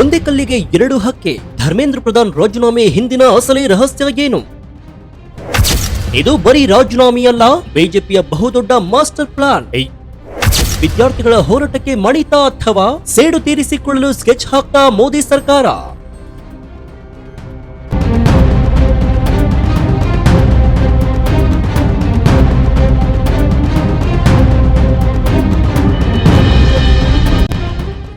ಒಂದೇ ಕಲ್ಲಿಗೆ ಎರಡು ಹಕ್ಕೆ. ಧರ್ಮೇಂದ್ರ ಪ್ರಧಾನ್ ರಾಜೀನಾಮೆ ಹಿಂದಿನ ಅಸಲಿ ರಹಸ್ಯ ಏನು? ಇದು ಬರೀ ರಾಜೀನಾಮೆಯಲ್ಲ, ಬಿಜೆಪಿಯ ಬಹುದೊಡ್ಡ ಮಾಸ್ಟರ್ ಪ್ಲಾನ್. ವಿದ್ಯಾರ್ಥಿಗಳ ಹೋರಾಟಕ್ಕೆ ಮಣಿತ ಅಥವಾ ಸೇಡು ತೀರಿಸಿಕೊಳ್ಳಲು ಸ್ಕೆಚ್ ಹಾಕ್ತಾ ಮೋದಿ ಸರ್ಕಾರ?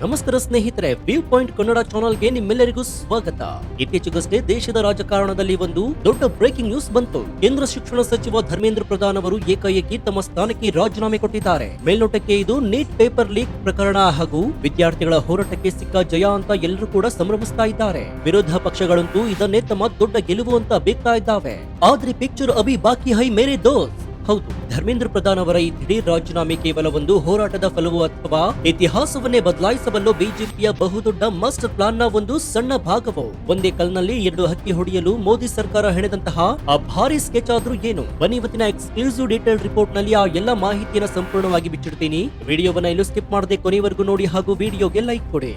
ನಮಸ್ಕಾರ ಸ್ನೇಹಿತರೆ, ವ್ಯೂ ಪಾಯಿಂಟ್ ಕನ್ನಡ ಚಾನೆಲ್ಗೆ ನಿಮ್ಮೆಲ್ಲರಿಗೂ ಸ್ವಾಗತ. ಇತ್ತೀಚೆಗಷ್ಟೇ ದೇಶದ ರಾಜಕಾರಣದಲ್ಲಿ ಒಂದು ದೊಡ್ಡ ಬ್ರೇಕಿಂಗ್ ನ್ಯೂಸ್ ಬಂತು. ಕೇಂದ್ರ ಶಿಕ್ಷಣ ಸಚಿವ ಧರ್ಮೇಂದ್ರ ಪ್ರಧಾನ್ ಅವರು ಏಕಾಏಕಿ ತಮ್ಮ ಸ್ಥಾನಕ್ಕೆ ರಾಜೀನಾಮೆ ಕೊಟ್ಟಿದ್ದಾರೆ. ಮೇಲ್ನೋಟಕ್ಕೆ ಇದು ನೀಟ್ ಪೇಪರ್ ಲೀಕ್ ಪ್ರಕರಣ ಹಾಗೂ ವಿದ್ಯಾರ್ಥಿಗಳ ಹೋರಾಟಕ್ಕೆ ಸಿಕ್ಕ ಜಯ ಅಂತ ಎಲ್ಲರೂ ಕೂಡ ಸಂಭ್ರಮಿಸ್ತಾ ಇದ್ದಾರೆ. ವಿರೋಧ ಪಕ್ಷಗಳಂತೂ ಇದನ್ನೇ ತಮ್ಮ ದೊಡ್ಡ ಗೆಲುವು ಅಂತ ಬೇಕ್ತಾ ಇದ್ದಾವೆ. ಆದ್ರೆ ಪಿಕ್ಚರ್ ಅಭಿ ಬಾಕಿ ಹೈ ಮೇರೆ ದೋಸ್ತ್. ಹೌದು, ಧರ್ಮೇಂದ್ರ ಪ್ರಧಾನ್ ಅವರ ಈ ದಿಢೀರ್ ರಾಜೀನಾಮೆ ಕೇವಲ ಒಂದು ಹೋರಾಟದ ಫಲವೋ ಅಥವಾ ಇತಿಹಾಸವನ್ನೇ ಬದಲಾಯಿಸಬಲ್ಲ ಬಿಜೆಪಿಯ ಬಹುದೊಡ್ಡ ಮಾಸ್ಟರ್ ಪ್ಲಾನ್ ನ ಒಂದು ಸಣ್ಣ ಭಾಗವೋ? ಒಂದೇ ಕಲ್ನಲ್ಲಿ ಎರಡು ಹಕ್ಕಿ ಹೊಡೆಯಲು ಮೋದಿ ಸರ್ಕಾರ ಹೆಣೆದಂತಹ ಆ ಭಾರಿ ಸ್ಕೆಚ್ ಆದ್ರೂ ಏನು? ಬನ್ನಿ ಇವತ್ತಿನ ಎಕ್ಸ್ಕ್ಲೂಸಿವ್ ಡೀಟೇಲ್ ರಿಪೋರ್ಟ್ ನಲ್ಲಿ ಆ ಎಲ್ಲ ಮಾಹಿತಿಯನ್ನು ಸಂಪೂರ್ಣವಾಗಿ ಬಿಚ್ಚಿಡ್ತೀನಿ. ವಿಡಿಯೋವನ್ನ ಎಲ್ಲೂ ಸ್ಕಿಪ್ ಮಾಡದೆ ಕೊನೆವರೆಗೂ ನೋಡಿ ಹಾಗೂ ವಿಡಿಯೋಗೆ ಲೈಕ್ ಕೊಡಿ.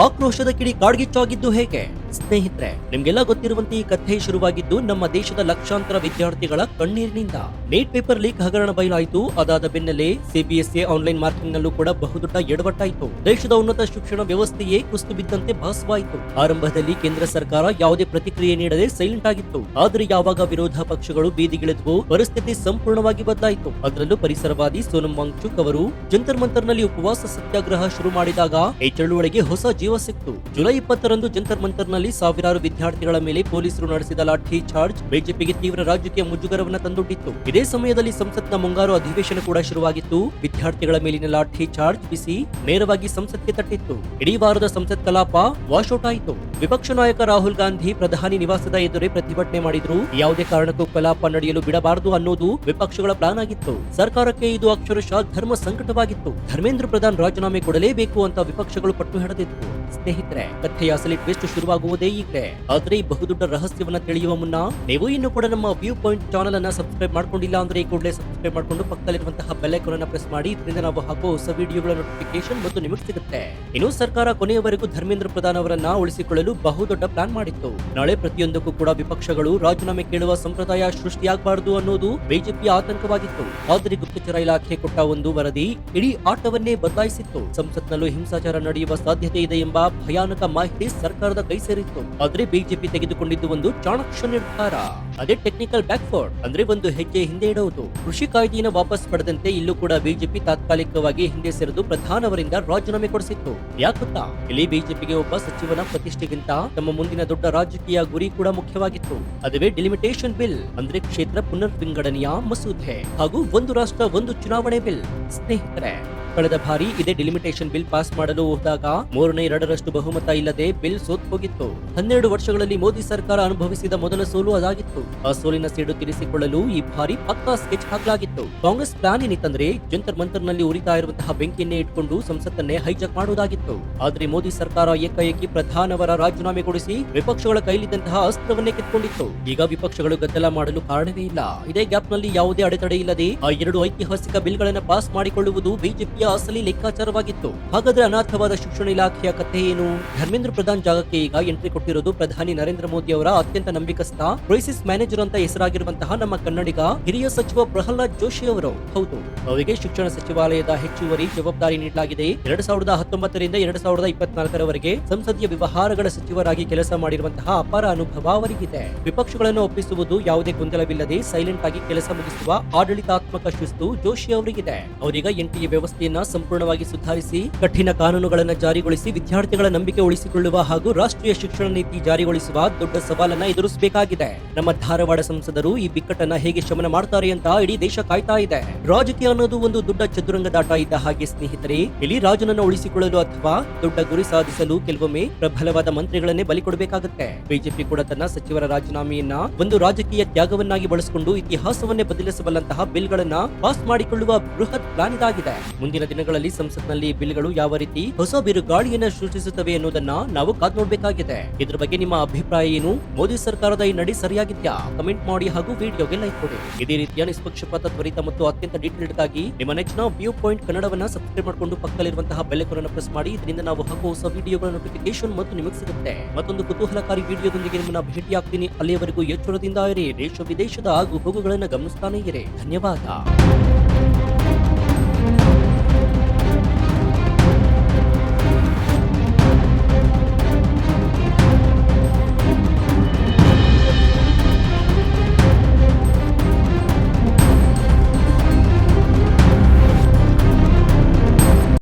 ಆಕ್ರೋಶದ ಕಿಡಿ ಕಾಡ್ಗಿಚ್ಚಾಗಿದ್ದು ಹೇಗೆ? ಸ್ನೇಹಿತರೆ, ನಿಮ್ಗೆಲ್ಲ ಗೊತ್ತಿರುವಂತೆ ಈ ಕಥೆ ಶುರುವಾಗಿದ್ದು ನಮ್ಮ ದೇಶದ ಲಕ್ಷಾಂತರ ವಿದ್ಯಾರ್ಥಿಗಳ ಕಣ್ಣೀರಿನಿಂದ. ನೀಟ್ ಪೇಪರ್ ಲೀಕ್ ಹಗರಣ ಬಯಲಾಯಿತು. ಅದಾದ ಬೆನ್ನಲ್ಲೇ ಸಿಬಿಎಸ್ಇ ಆನ್ಲೈನ್ ಮಾರ್ಕಿಂಗ್ ನಲ್ಲೂ ಕೂಡ ಬಹುದೊಡ್ಡ ಎಡವಟ್ಟಾಯಿತು. ದೇಶದ ಉನ್ನತ ಶಿಕ್ಷಣ ವ್ಯವಸ್ಥೆಯೇ ಕುಸಿದು ಬಿದ್ದಂತೆ ಭಾಸವಾಯಿತು. ಆರಂಭದಲ್ಲಿ ಕೇಂದ್ರ ಸರ್ಕಾರ ಯಾವುದೇ ಪ್ರತಿಕ್ರಿಯೆ ನೀಡದೆ ಸೈಲೆಂಟ್ ಆಗಿತ್ತು. ಆದ್ರೆ ಯಾವಾಗ ವಿರೋಧ ಪಕ್ಷಗಳು ಬೀದಿಗಿಳಿದ್ವು, ಪರಿಸ್ಥಿತಿ ಸಂಪೂರ್ಣವಾಗಿ ಬದಲಾಯಿತು. ಅದರಲ್ಲೂ ಪರಿಸರವಾದಿ ಸೋನಂ ವಾಂಗ್ಚುಕ್ ಅವರು ಜಂತರ್ ಮಂತರ್ ನಲ್ಲಿ ಉಪವಾಸ ಸತ್ಯಾಗ್ರಹ ಶುರು ಮಾಡಿದಾಗ ಈ ಚಳುವಳಿಗೆ ಹೊಸ ಜೀವ ಸಿಕ್ತು. ಜುಲೈ 20ರಂದು ಜಂತರ್ ಮಂತರ್ ನಲ್ಲಿ ಸಾವಿರಾರು ವಿದ್ಯಾರ್ಥಿಗಳ ಮೇಲೆ ಪೊಲೀಸರು ನಡೆಸಿದ ಲಾಠಿ ಚಾರ್ಜ್ ಬಿಜೆಪಿಗೆ ತೀವ್ರ ರಾಜಕೀಯ ಮುಜುಗರವನ್ನು ತಂದೊಡ್ಡಿತ್ತು. ಇದೇ ಸಮಯದಲ್ಲಿ ಸಂಸತ್ನ ಮುಂಗಾರು ಅಧಿವೇಶನ ಕೂಡ ಶುರುವಾಗಿತ್ತು. ವಿದ್ಯಾರ್ಥಿಗಳ ಮೇಲಿನ ಲಾಠಿ ಚಾರ್ಜ್ ಬಿಸಿ ನೇರವಾಗಿ ಸಂಸತ್ಗೆ ತಟ್ಟಿತ್ತು. ಇಡೀ ವಾರದ ಸಂಸತ್ ಕಲಾಪ ವಾಶೌಟ್ ಆಯಿತು. ವಿಪಕ್ಷ ನಾಯಕ ರಾಹುಲ್ ಗಾಂಧಿ ಪ್ರಧಾನಿ ನಿವಾಸದ ಎದುರೇ ಪ್ರತಿಭಟನೆ ಮಾಡಿದ್ರು. ಯಾವುದೇ ಕಾರಣಕ್ಕೂ ಕಲಾಪ ನಡೆಯಲು ಬಿಡಬಾರದು ಅನ್ನೋದು ವಿಪಕ್ಷಗಳ ಪ್ಲಾನ್ ಆಗಿತ್ತು. ಸರ್ಕಾರಕ್ಕೆ ಇದು ಅಕ್ಷರಶಃ ಧರ್ಮ ಸಂಕಟವಾಗಿತ್ತು. ಧರ್ಮೇಂದ್ರ ಪ್ರಧಾನ್ ರಾಜೀನಾಮೆ ಕೊಡಲೇಬೇಕು ಅಂತ ವಿಪಕ್ಷಗಳು ಪಟ್ಟು ಹಿಡಿದಿತ್ತು. ಸ್ನೇಹಿತರೆ, ಕಥೆಯ ಅಸಲಿ ಟ್ವಿಸ್ಟ್ ಶುರುವಾಗುವುದೇ ಈಗಲೇ. ಆದ್ರೆ ಈ ಬಹುದೊಡ್ಡ ರಹಸ್ಯವನ್ನ ತಿಳಿಯುವ ಮುನ್ನ ನೀವು ಇನ್ನೂ ಕೂಡ ನಮ್ಮ ವ್ಯೂ ಪಾಯಿಂಟ್ ಚಾನೆಲ್ ಅನ್ನ ಸಬ್ಸ್ಕ್ರೈಬ್ ಮಾಡ್ಕೊಂಡಿಲ್ಲ ಅಂದ್ರೆ ಈ ಕೂಡಲೇ ಸಬ್ಸ್ಕ್ರೈಬ್ ಮಾಡ್ಕೊಂಡು ಪಕ್ಕದಲ್ಲಿರುವಂತಹ ಬೆಲ್ ಐಕಾನ್ ಅನ್ನ ಪ್ರೆಸ್ ಮಾಡಿ. ಇದರಿಂದ ನಾವು ಹಾಕೋ ಹೊಸ ವಿಡಿಯೋಗಳ ನೋಟಿಫಿಕೇಶನ್ ಮತ್ತು ನಿಮಗೆ ಸಿಗುತ್ತೆ. ಇನ್ನು ಸರ್ಕಾರ ಕೊನೆಯವರೆಗೂ ಧರ್ಮೇಂದ್ರ ಪ್ರಧಾನ್ ಅವರನ್ನ ಉಳಿಸಿಕೊಳ್ಳಲು ಬಹುದೊಡ್ಡ ಪ್ಲಾನ್ ಮಾಡಿತ್ತು. ನಾಳೆ ಪ್ರತಿಯೊಂದಕ್ಕೂ ಕೂಡ ವಿಪಕ್ಷಗಳು ರಾಜೀನಾಮೆ ಕೇಳುವ ಸಂಪ್ರದಾಯ ಸೃಷ್ಟಿಯಾಗಬಾರದು ಅನ್ನೋದು ಬಿಜೆಪಿಯ ಆತಂಕವಾಗಿತ್ತು. ಆದರೆ ಗುಪ್ತಚರ ಇಲಾಖೆ ಕೊಟ್ಟ ಒಂದು ವರದಿ ಇಡೀ ಆಟವನ್ನೇ ಬದಲಾಯಿಸಿತ್ತು. ಸಂಸತ್ನಲ್ಲೂ ಹಿಂಸಾಚಾರ ನಡೆಯುವ ಸಾಧ್ಯತೆ ಇದೆ ಎಂಬ ಭಯಾನಕ ಮಾಹಿತಿ ಸರ್ಕಾರದ ಕೈ ಸೇರಿತ್ತು. ಆದ್ರೆ ಬಿಜೆಪಿ ತೆಗೆದುಕೊಂಡಿದ್ದು ಒಂದು ಚಾಣಾಕ್ಷ ನಿರ್ಧಾರ. ಅದೇ ಟೆಕ್ನಿಕಲ್ ಬ್ಯಾಕ್ಫೋರ್ಡ್, ಅಂದ್ರೆ ಒಂದು ಹೆಜ್ಜೆ ಹಿಂದೆ ಇಡುವುದು. ಕೃಷಿ ಕಾಯ್ದೆಯನ್ನು ವಾಪಸ್ ಪಡೆದಂತೆ ಇಲ್ಲೂ ಕೂಡ ಬಿಜೆಪಿ ತಾತ್ಕಾಲಿಕವಾಗಿ ಹಿಂದೆ ಸರಿದು ಪ್ರಧಾನ್ ಅವರಿಂದ ರಾಜೀನಾಮೆ ಕೊಡಿಸಿತ್ತು. ಯಾಕುತ್ತಾ, ಇಲ್ಲಿ ಬಿಜೆಪಿಗೆ ಒಬ್ಬ ಸಚಿವನ ಪ್ರತಿಷ್ಠೆಗಿಂತ ತಮ್ಮ ಮುಂದಿನ ದೊಡ್ಡ ರಾಜಕೀಯ ಗುರಿ ಕೂಡ ಮುಖ್ಯವಾಗಿತ್ತು. ಅದುವೇ ಡಿಲಿಮಿಟೇಷನ್ ಬಿಲ್, ಅಂದ್ರೆ ಕ್ಷೇತ್ರ ಪುನರ್ ವಿಂಗಡಣೆಯ ಮಸೂದೆ ಹಾಗೂ ಒಂದು ರಾಷ್ಟ್ರ ಒಂದು ಚುನಾವಣೆ ಬಿಲ್. ಸ್ನೇಹಿತರೆ, ಕಳೆದ ಬಾರಿ ಇದೇ ಡಿಲಿಮಿಟೇಷನ್ ಬಿಲ್ ಪಾಸ್ ಮಾಡಲು ಹೋದಾಗ 3/2 ಬಹುಮತ ಇಲ್ಲದೆ ಬಿಲ್ ಸೋತ್ ಹೋಗಿತ್ತು. 12 ವರ್ಷಗಳಲ್ಲಿ ಮೋದಿ ಸರ್ಕಾರ ಅನುಭವಿಸಿದ ಮೊದಲ ಸೋಲು ಅದಾಗಿತ್ತು. ಆ ಸೋಲಿನ ಸೇಡು ತೀರಿಸಿಕೊಳ್ಳಲು ಈ ಬಾರಿ ಪಕ್ಕಾ ಸ್ಕೆಚ್ ಹಾಕಲಾಗಿತ್ತು. ಕಾಂಗ್ರೆಸ್ ಪ್ಲಾನ್ ಏನಿತ್ತಂದ್ರೆ ಜಂತರ್ ಮಂತರ್ ನಲ್ಲಿ ಉರಿತಾ ಇರುವಂತಹ ಬೆಂಕಿಯನ್ನೇ ಇಟ್ಕೊಂಡು ಸಂಸತ್ತನ್ನೇ ಹೈಜಾಕ್ ಮಾಡುವುದಾಗಿತ್ತು. ಆದ್ರೆ ಮೋದಿ ಸರ್ಕಾರ ಏಕಾಏಕಿ ಪ್ರಧಾನ್ ಅವರ ರಾಜೀನಾಮೆ ಕೊಡಿಸಿ ವಿಪಕ್ಷಗಳ ಕೈಲಿದ್ದಂತಹ ಅಸ್ತ್ರವನ್ನೇ ಕಿತ್ಕೊಂಡಿತ್ತು. ಈಗ ವಿಪಕ್ಷಗಳು ಗದ್ದಲ ಮಾಡಲು ಕಾರಣವೇ ಇಲ್ಲ. ಇದೇ ಗ್ಯಾಪ್ ನಲ್ಲಿ ಯಾವುದೇ ಅಡೆತಡೆ ಇಲ್ಲದೆ ಆ 2 ಐತಿಹಾಸಿಕ ಬಿಲ್ಗಳನ್ನು ಪಾಸ್ ಮಾಡಿಕೊಳ್ಳುವುದು ಬಿಜೆಪಿ ಅಸಲಿ ಲೆಕ್ಕಾಚಾರವಾಗಿತ್ತು. ಹಾಗಾದ್ರೆ ಅನಾಥವಾದ ಶಿಕ್ಷಣ ಇಲಾಖೆಯ ಕಥೆ ಏನು? ಧರ್ಮೇಂದ್ರ ಪ್ರಧಾನ್ ಜಾಗಕ್ಕೆ ಈಗ ಎಂಟ್ರಿ ಕೊಟ್ಟಿರೋದು ಪ್ರಧಾನಿ ನರೇಂದ್ರ ಮೋದಿ ಅವರ ಅತ್ಯಂತ ನಂಬಿಕಸ್ಥ ಕ್ರೈಸಿಸ್ ಮ್ಯಾನೇಜರ್ ಅಂತ ಹೆಸರಾಗಿರುವಂತಹ ನಮ್ಮ ಕನ್ನಡಿಗ ಹಿರಿಯ ಸಚಿವ ಪ್ರಹ್ಲಾದ್ ಜೋಶಿ ಅವರು. ಹೌದು, ಅವರಿಗೆ ಶಿಕ್ಷಣ ಸಚಿವಾಲಯದ ಹೆಚ್ಚುವರಿ ಜವಾಬ್ದಾರಿ ನೀಡಲಾಗಿದೆ. 2019ರಿಂದ 2024ರವರೆಗೆ ಸಂಸದೀಯ ವ್ಯವಹಾರಗಳ ಸಚಿವರಾಗಿ ಕೆಲಸ ಮಾಡಿರುವಂತಹ ಅಪಾರ ಅನುಭವ ಅವರಿಗಿದೆ. ವಿಪಕ್ಷಗಳನ್ನು ಒಪ್ಪಿಸುವುದು ಯಾವುದೇ ಗೊಂದಲವಿಲ್ಲದೆ ಸೈಲೆಂಟ್ ಆಗಿ ಕೆಲಸ ಮುಗಿಸುವ ಆಡಳಿತಾತ್ಮಕ ಶಿಸ್ತು ಜೋಶಿ ಅವರಿಗಿದೆ. ಅವರೀಗ ಎನ್ಟಿಎ ವ್ಯವಸ್ಥೆಯನ್ನ ಸಂಪೂರ್ಣವಾಗಿ ಸುಧಾರಿಸಿ ಕಠಿಣ ಕಾನೂನುಗಳನ್ನು ಜಾರಿಗೊಳಿಸಿ ವಿದ್ಯಾರ್ಥಿಗಳ ನಂಬಿಕೆ ಉಳಿಸಿಕೊಳ್ಳುವ ಹಾಗೂ ರಾಷ್ಟ್ರೀಯ ಶಿಕ್ಷಣ ನೀತಿ ಜಾರಿಗೊಳಿಸುವ ದೊಡ್ಡ ಸವಾಲನ್ನ ಎದುರಿಸಬೇಕಾಗಿದೆ. ನಮ್ಮ ಧಾರವಾಡ ಸಂಸದರು ಈ ಬಿಕ್ಕಟ್ಟನ್ನ ಹೇಗೆ ಶಮನ ಮಾಡ್ತಾರೆ ಅಂತ ಇಡೀ ದೇಶ ಕಾಯ್ತಾ ಇದೆ. ರಾಜಕೀಯ ಅನ್ನೋದು ಒಂದು ದೊಡ್ಡ ಚದುರಂಗದಾಟ ಇದ್ದ ಹಾಗೆ ಸ್ನೇಹಿತರೆ, ಇಲ್ಲಿ ರಾಜನನ್ನು ಉಳಿಸಿಕೊಳ್ಳಲು ಅಥವಾ ದೊಡ್ಡ ಗುರಿ ಸಾಧಿಸಲು ಕೆಲವೊಮ್ಮೆ ಪ್ರಬಲವಾದ ಮಂತ್ರಿಗಳನ್ನೇ ಬಲಿ ಕೊಡಬೇಕಾಗುತ್ತೆ. ಬಿಜೆಪಿ ಕೂಡ ತನ್ನ ಸಚಿವರ ರಾಜೀನಾಮೆಯನ್ನ ಒಂದು ರಾಜಕೀಯ ತ್ಯಾಗವನ್ನಾಗಿ ಬಳಸಿಕೊಂಡು ಇತಿಹಾಸವನ್ನೇ ಬದಲಿಸಬಲ್ಲಂತಹ ಬಿಲ್ಗಳನ್ನ ಪಾಸ್ ಮಾಡಿಕೊಳ್ಳುವ ಬೃಹತ್ ಪ್ಲಾನ್ ಇದಾಗಿದೆ. ಮುಂದಿನ ಮುಂದಿನ ದಿನಗಳಲ್ಲಿ ಸಂಸತ್ನಲ್ಲಿ ಈ ಬಿಲ್ಗಳು ಯಾವ ರೀತಿ ಹೊಸ ಬಿರುಗಾಳಿಯನ್ನ ಸೃಷ್ಟಿಸುತ್ತವೆ ಎನ್ನುವುದನ್ನ ನಾವು ಕಾದ್ ನೋಡಬೇಕಾಗಿದೆ. ಇದ್ರ ಬಗ್ಗೆ ನಿಮ್ಮ ಅಭಿಪ್ರಾಯ ಏನು? ಮೋದಿ ಸರ್ಕಾರದ ಈ ನಡೆ ಸರಿಯಾಗಿದ್ಯಾ? ಕಮೆಂಟ್ ಮಾಡಿ ಹಾಗೂ ವಿಡಿಯೋಗೆ ಲೈಕ್ ಕೊಡಿ. ಇದೇ ರೀತಿಯ ನಿಷ್ಪಕ್ಷಪಾತ, ತ್ವರಿತ ಮತ್ತು ಅತ್ಯಂತ ಡೀಟೇಲ್ಡ್ ಗಾಗಿ ನಿಮ್ಮ ನೆಚ್ಚಿನ ವ್ಯೂ ಪಾಯಿಂಟ್ ಕನ್ನಡವನ್ನ ಸಬ್ಸ್ಕ್ರೈಬ್ ಮಾಡಿಕೊಂಡು ಪಕ್ಕದಲ್ಲಿರುವಂತಹ ಬೆಲ್ ಐಕಾನ್ ಅನ್ನು ಪ್ರೆಸ್ ಮಾಡಿ. ಇದರಿಂದ ನಾವು ಹಾಕುವ ಹೊಸ ವಿಡಿಯೋಗಳ ನೋಟಿಫಿಕೇಶನ್ ಮತ್ತು ನಿಮಗೆ ಸಿಗುತ್ತೆ. ಮತ್ತೊಂದು ಕುತೂಹಲಕಾರಿ ವಿಡಿಯೋದೊಂದಿಗೆ ನಿಮ್ಮನ್ನ ಭೇಟಿಯಾಗ್ತೀನಿ. ಅಲ್ಲಿಯವರೆಗೂ ಎಚ್ಚರದಿಂದ ಇರಿ. ದೇಶ ವಿದೇಶದ ಆಗು ಹೋಗುಗಳನ್ನು ಗಮನಿಸ್ತಾನೆ ಇರಿ. ಧನ್ಯವಾದ.